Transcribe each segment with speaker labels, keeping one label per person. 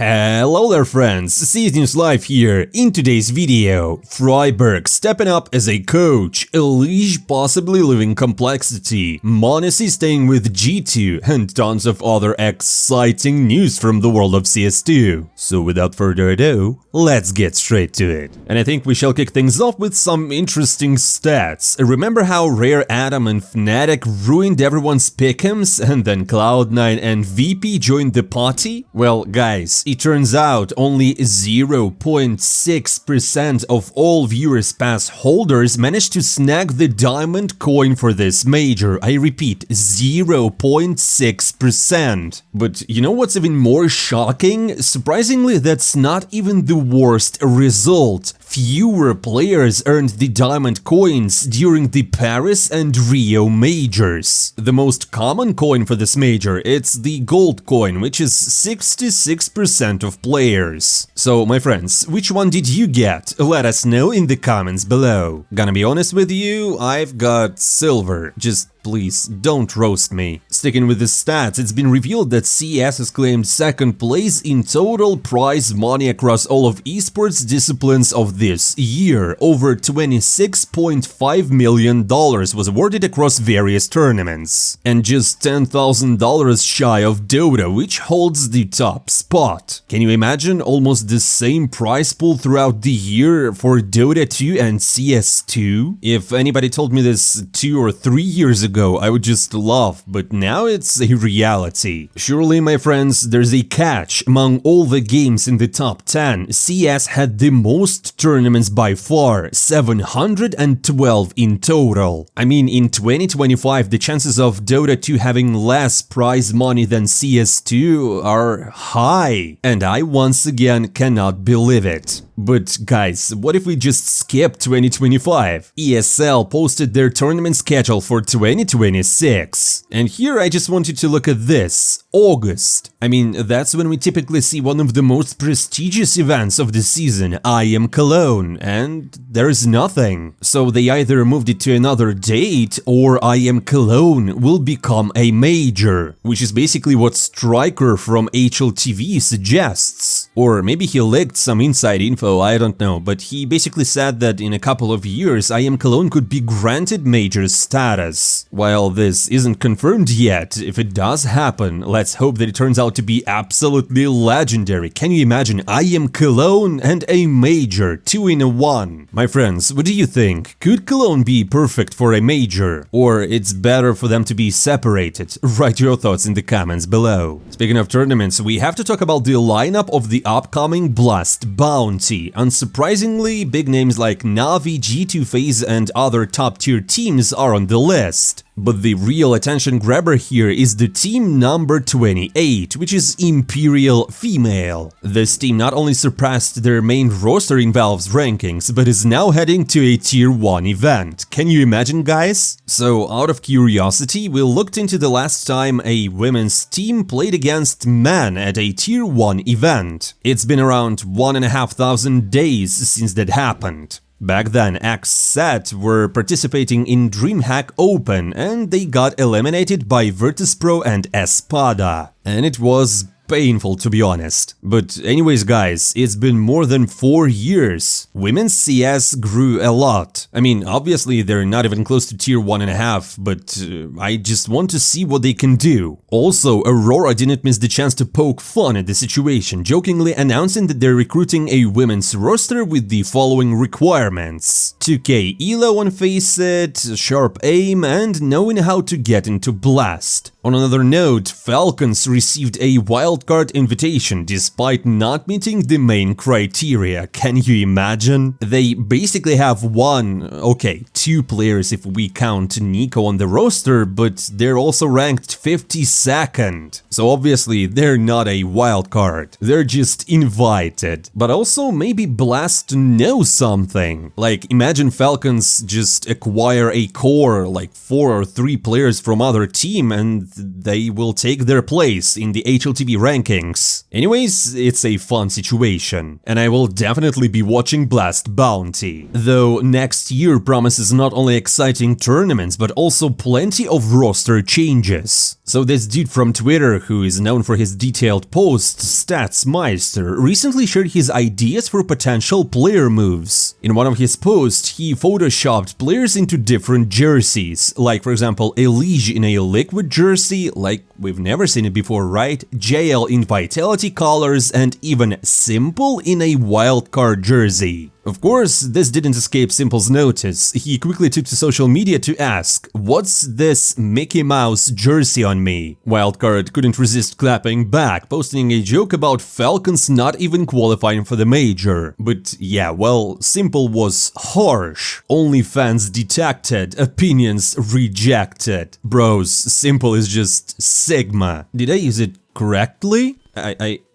Speaker 1: Hello there friends, CS News Live here. In today's video, Friberg stepping up as a coach, Elige possibly leaving complexity, Monesy staying with G2, and tons of other exciting news from the world of CS2. So without further ado, let's get straight to it. And I think we shall kick things off with some interesting stats. Remember how Rare Adam and Fnatic ruined everyone's pick'ems and then Cloud9 and VP joined the party? Well guys, it turns out only 0.6% of all Viewers Pass holders managed to snag the diamond coin for this major. I repeat, 0.6%. But you know what's even more shocking? Surprisingly, that's not even the worst result. Fewer players earned the diamond coins during the Paris and Rio majors. The most common coin for this major, it's the gold coin, which is 66% of players. So my friends, which one did you get? Let us know in the comments below. Gonna be honest with you, I've got silver. Just please, don't roast me. Sticking with the stats, it's been revealed that CS has claimed second place in total prize money across all of esports disciplines of this year. Over $26.5 million was awarded across various tournaments. And just $10,000 shy of Dota, which holds the top spot. Can you imagine almost the same prize pool throughout the year for Dota 2 and CS2? If anybody told me this 2 or 3 years ago, I would just laugh, but now it's a reality. Surely, my friends, there's a catch. Among all the games in the top 10, CS had the most tournaments by far, 712 in total. I mean, in 2025, the chances of Dota 2 having less prize money than CS2 are high, and I once again cannot believe it. But guys, what if we just skip 2025? ESL posted their tournament schedule for 2026. And here I just want you to look at this. August. I mean, that's when we typically see one of the most prestigious events of the season, IM Cologne, and there's nothing. So they either moved it to another date, or IM Cologne will become a major, which is basically what Striker from HLTV suggests. Or maybe he leaked some inside info, I don't know, but he basically said that in a couple of years IM Cologne could be granted major status. While this isn't confirmed yet, if it does happen, let's hope that it turns out to be absolutely legendary. Can you imagine IM Cologne and a major, 2 in 1? My friends, what do you think? Could Cologne be perfect for a major? Or it's better for them to be separated? Write your thoughts in the comments below. Speaking of tournaments, we have to talk about the lineup of the upcoming Blast Bounty. Unsurprisingly, big names like Na'Vi, G2 FaZe and other top-tier teams are on the list. But the real attention grabber here is the team number 28, which is Imperial Female. This team not only surpassed their main roster in Valve's rankings, but is now heading to a Tier 1 event. Can you imagine, guys? So, out of curiosity, we looked into the last time a women's team played against men at a Tier 1 event. It's been around 1,500 days since that happened. Back then, XSET were participating in DreamHack Open and they got eliminated by Virtus.Pro and Espada. And it was painful, to be honest. But anyways guys, it's been more than 4 years. Women's CS grew a lot. I mean, obviously they're not even close to Tier 1.5, but I just want to see what they can do. Also, Aurora didn't miss the chance to poke fun at the situation, jokingly announcing that they're recruiting a women's roster with the following requirements: 2k elo on FACEIT, sharp aim, and knowing how to get into Blast. On another note, Falcons received a wildcard invitation despite not meeting the main criteria. Can you imagine? They basically have two players if we count Nico on the roster, but they're also ranked 52nd. So obviously they're not a wildcard, they're just invited. But also maybe Blast knows something. Like, imagine Falcons just acquire a core, like 4 or 3 players from other team, and they will take their place in the HLTV rankings. Anyways, it's a fun situation, and I will definitely be watching Blast Bounty. Though next year promises not only exciting tournaments, but also plenty of roster changes. So this dude from Twitter, who is known for his detailed posts, Statsmeister, recently shared his ideas for potential player moves. In one of his posts, he photoshopped players into different jerseys, like for example Elige in a liquid jersey, like we've never seen it before, right? JL in Vitality colors, and even s1MPLE in a Wildcard jersey. Of course, this didn't escape s1MPLE's notice. He quickly took to social media to ask, "What's this Mickey Mouse jersey on me?" Wildcard couldn't resist clapping back, posting a joke about Falcons not even qualifying for the major. But yeah, well, s1MPLE was harsh. Only fans detected, opinions rejected. Bros, s1MPLE is just Sigma. Did I use it correctly?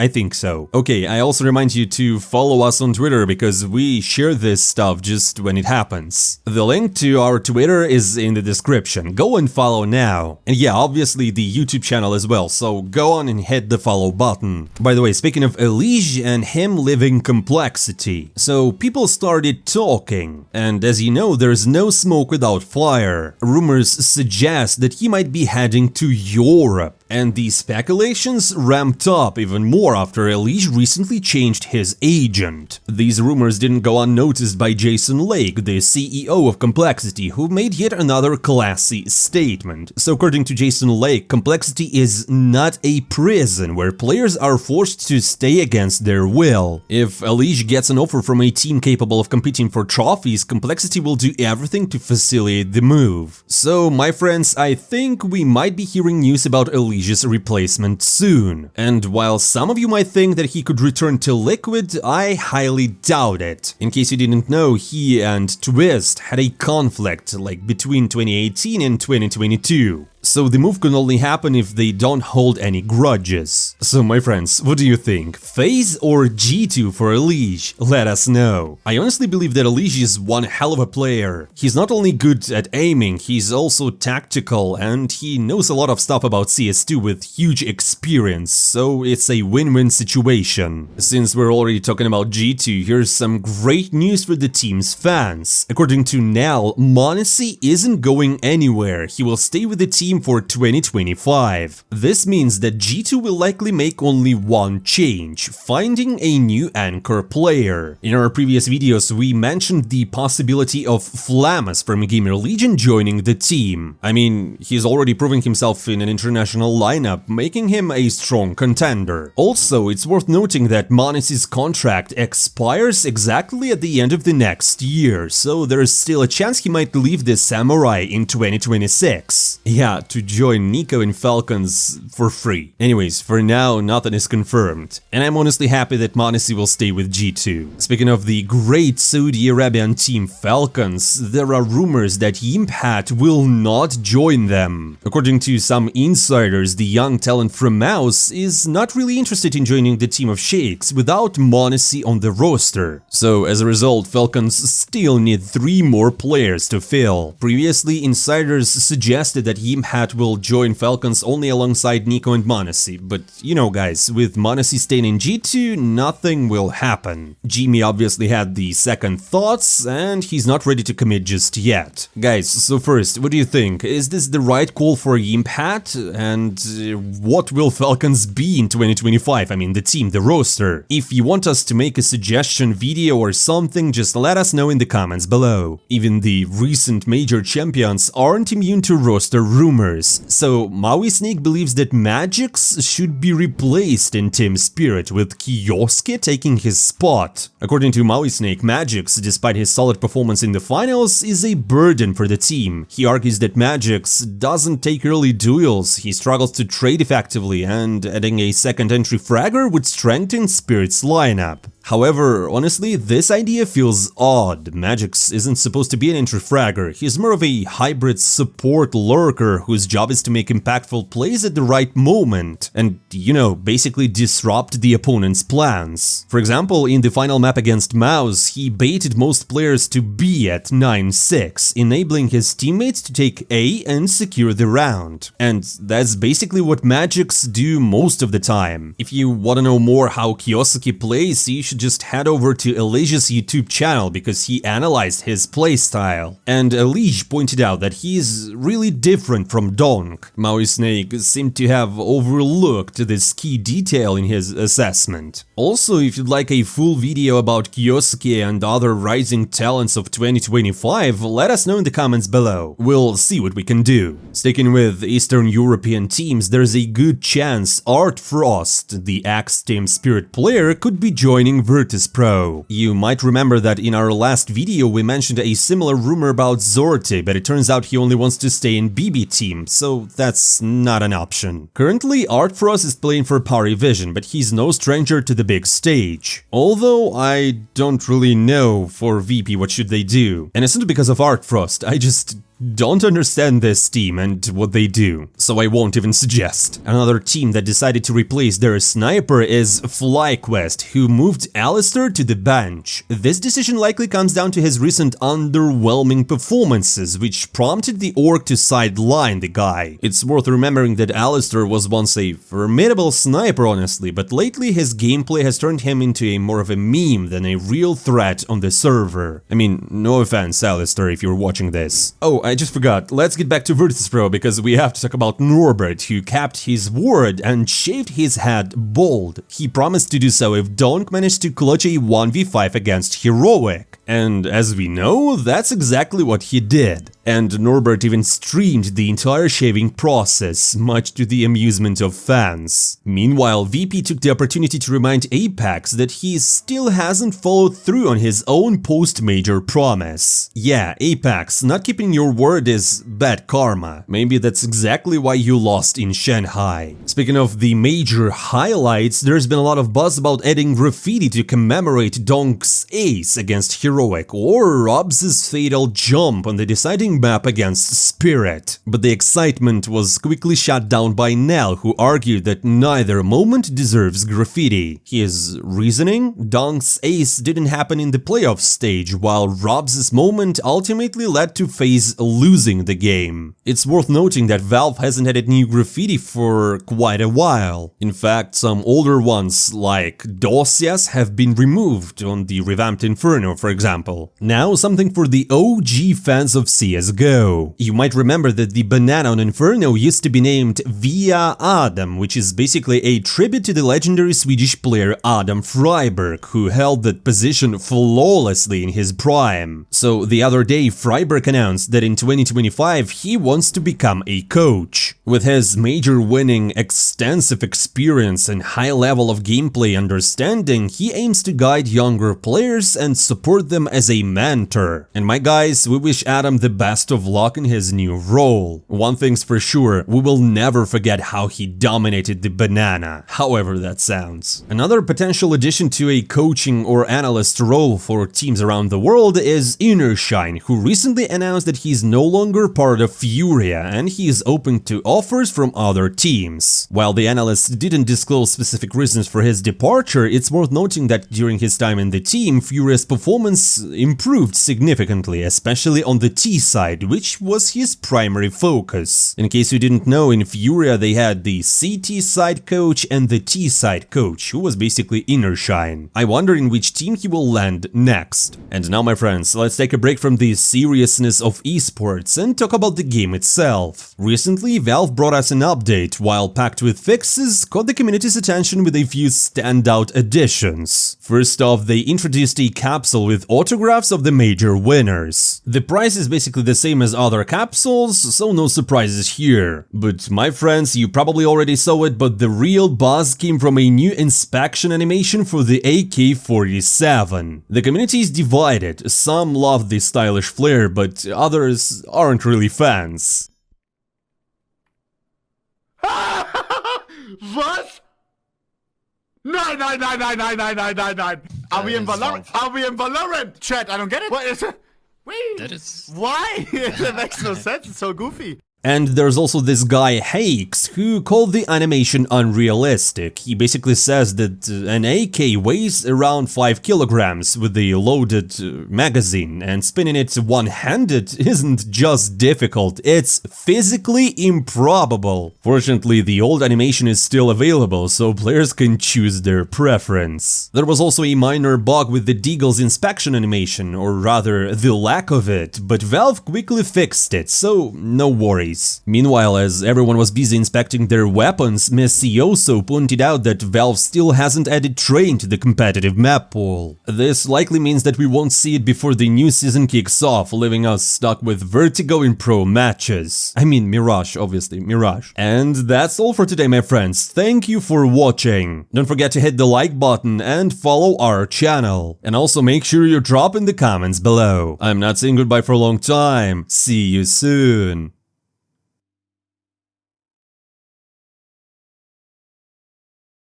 Speaker 1: I think so. Okay, I also remind you to follow us on Twitter because we share this stuff just when it happens. The link to our Twitter is in the description. Go and follow now. And yeah, obviously the YouTube channel as well, so go on and hit the follow button. By the way, speaking of Elige and him living complexity, so people started talking, and as you know, there's no smoke without fire. Rumors suggest that he might be heading to Europe. And the speculations ramped up even more after Elige recently changed his agent. These rumors didn't go unnoticed by Jason Lake, the CEO of Complexity, who made yet another classy statement. So according to Jason Lake, Complexity is not a prison where players are forced to stay against their will. If Elige gets an offer from a team capable of competing for trophies, Complexity will do everything to facilitate the move. So my friends, I think we might be hearing news about Elige replacement soon. And while some of you might think that he could return to Liquid, I highly doubt it. In case you didn't know, he and Twist had a conflict like between 2018 and 2022. So the move can only happen if they don't hold any grudges. So my friends, what do you think? FaZe or G2 for Elige? Let us know. I honestly believe that Elige is one hell of a player. He's not only good at aiming, he's also tactical, and he knows a lot of stuff about CS2 with huge experience, so it's a win-win situation. Since we're already talking about G2, here's some great news for the team's fans. According to Nell, Monesy isn't going anywhere. He will stay with the team for 2025. This means that G2 will likely make only one change, finding a new anchor player. In our previous videos, we mentioned the possibility of Flamas from Gamer Legion joining the team. I mean, he's already proving himself in an international lineup, making him a strong contender. Also, it's worth noting that Monesy's contract expires exactly at the end of the next year, so there's still a chance he might leave the Samurai in 2026. Yeah, to join Nico in Falcons for free. Anyways, for now, nothing is confirmed. And I'm honestly happy that Monesy will stay with G2. Speaking of the great Saudi Arabian team Falcons, there are rumors that jimmPhat will not join them. According to some insiders, the young talent from Mouse is not really interested in joining the team of Sheikhs without Monesy on the roster. So as a result, Falcons still need 3 more players to fill. Previously, insiders suggested that jimmPhat will join Falcons only alongside Nico and Monesy, but you know guys, with Monesy staying in G2, nothing will happen. Jimmy obviously had the second thoughts, and he's not ready to commit just yet. Guys, so first, what do you think? Is this the right call for jimmPhat? And what will Falcons be in 2025? I mean, the team, the roster. If you want us to make a suggestion video or something, just let us know in the comments below. Even the recent major champions aren't immune to roster rumors. So Maui Snake believes that magixx should be replaced in Team Spirit, with Kioske taking his spot. According to Maui Snake, magixx, despite his solid performance in the finals, is a burden for the team. He argues that magixx doesn't take early duels, he struggles to trade effectively, and adding a second entry fragger would strengthen Spirit's lineup. However, honestly, this idea feels odd. magixx isn't supposed to be an entry fragger, he's more of a hybrid support lurker whose job is to make impactful plays at the right moment and, you know, basically disrupt the opponent's plans. For example, in the final map against Mouse, he baited most players to B at 9-6, enabling his teammates to take A and secure the round. And that's basically what magixx do most of the time. If you want to know more how Kioske plays, you should should just head over to Elige's YouTube channel because he analyzed his playstyle. And Elige pointed out that he is really different from Donk. Maui Snake seemed to have overlooked this key detail in his assessment. Also, if you'd like a full video about Kyosuke and other rising talents of 2025, let us know in the comments below. We'll see what we can do. Sticking with Eastern European teams, there's a good chance Artfrost, the ex-Team Spirit player, could be joining Virtus.Pro. You might remember that in our last video we mentioned a similar rumor about Zorti, but it turns out he only wants to stay in BB team, so that's not an option. Currently, Artfrost is playing for Parivision, but he's no stranger to the big stage. Although I don't really know for VP what should they do. And it's not because of Artfrost, I just don't understand this team and what they do, so I won't even suggest. Another team that decided to replace their sniper is FlyQuest, who moved Alistair to the bench. This decision likely comes down to his recent underwhelming performances, which prompted the org to sideline the guy. It's worth remembering that Alistair was once a formidable sniper, honestly, but lately his gameplay has turned him into more of a meme than a real threat on the server. I mean, no offense, Alistair, if you're watching this. Oh, I just forgot, let's get back to Virtus.Pro because we have to talk about Norbert, who kept his word and shaved his head bald. He promised to do so if Donk managed to clutch a 1v5 against Heroic. And as we know, that's exactly what he did. And Norbert even streamed the entire shaving process, much to the amusement of fans. Meanwhile, VP took the opportunity to remind Apex that he still hasn't followed through on his own post-major promise. Yeah, Apex, not keeping your word is bad karma. Maybe that's exactly why you lost in Shanghai. Speaking of the major highlights, there's been a lot of buzz about adding Graffiti to commemorate Donk's ace against Heroic, or Rob's fatal jump on the deciding map against Spirit. But the excitement was quickly shut down by Nell, who argued that neither moment deserves Graffiti. His reasoning? Donk's ace didn't happen in the playoff stage, while Rob's moment ultimately led to FaZe losing the game. It's worth noting that Valve hasn't added new Graffiti for quite a while. In fact, some older ones, like Dosias, have been removed on the revamped Inferno, for example. Now, something for the OG fans of CSGO. You might remember that the banana on Inferno used to be named Via Adam, which is basically a tribute to the legendary Swedish player Adam Friberg, who held that position flawlessly in his prime. So the other day, Friberg announced that in 2025 he wants to become a coach. With his major winning, extensive experience and high level of gameplay understanding, he aims to guide younger players and support them as a mentor. And my guys, we wish Adam the best of luck in his new role. One thing's for sure, we will never forget how he dominated the banana, however that sounds. Another potential addition to a coaching or analyst role for teams around the world is Innershine, who recently announced that he's no longer part of FURIA and he is open to offers from other teams. While the analyst didn't disclose specific reasons for his departure, it's worth noting that during his time in the team, FURIA's performance improved significantly, especially on the T side, which was his primary focus. In case you didn't know, in FURIA they had the CT side coach and the T side coach, who was basically Innershine. I wonder in which team he will land next. And now, my friends, let's take a break from the seriousness of esports and talk about the game itself. Recently, Valve brought us an update, while packed with fixes, caught the community's attention with a few standout additions. First off, they introduced a capsule with autographs of the major winners. The price is basically the same as other capsules, so no surprises here. But my friends, you probably already saw it, but the real buzz came from a new inspection animation for the AK-47. The community is divided, some love the stylish flair, but others aren't really fans.
Speaker 2: Was? Nein, nein, nein, nein, nein, nein, nein, nein, nein. Are we in Valorant? Are we in Valorant? Chat, I don't get it. What is it? Wait.
Speaker 3: That is...
Speaker 2: Why? It makes no sense. It's so goofy.
Speaker 1: And there's also this guy Hakes, who called the animation unrealistic. He basically says that an AK weighs around 5 kilograms with a loaded magazine, and spinning it one-handed isn't just difficult, it's physically improbable. Fortunately, the old animation is still available, so players can choose their preference. There was also a minor bug with the Deagle's inspection animation, or rather, the lack of it, but Valve quickly fixed it, so no worries. Meanwhile, as everyone was busy inspecting their weapons, Messioso pointed out that Valve still hasn't added Train to the competitive map pool. This likely means that we won't see it before the new season kicks off, leaving us stuck with Vertigo in pro matches. I mean Mirage, obviously, Mirage. And that's all for today, my friends. Thank you for watching. Don't forget to hit the like button and follow our channel. And also make sure you drop in the comments below. I'm not saying goodbye for a long time. See you soon.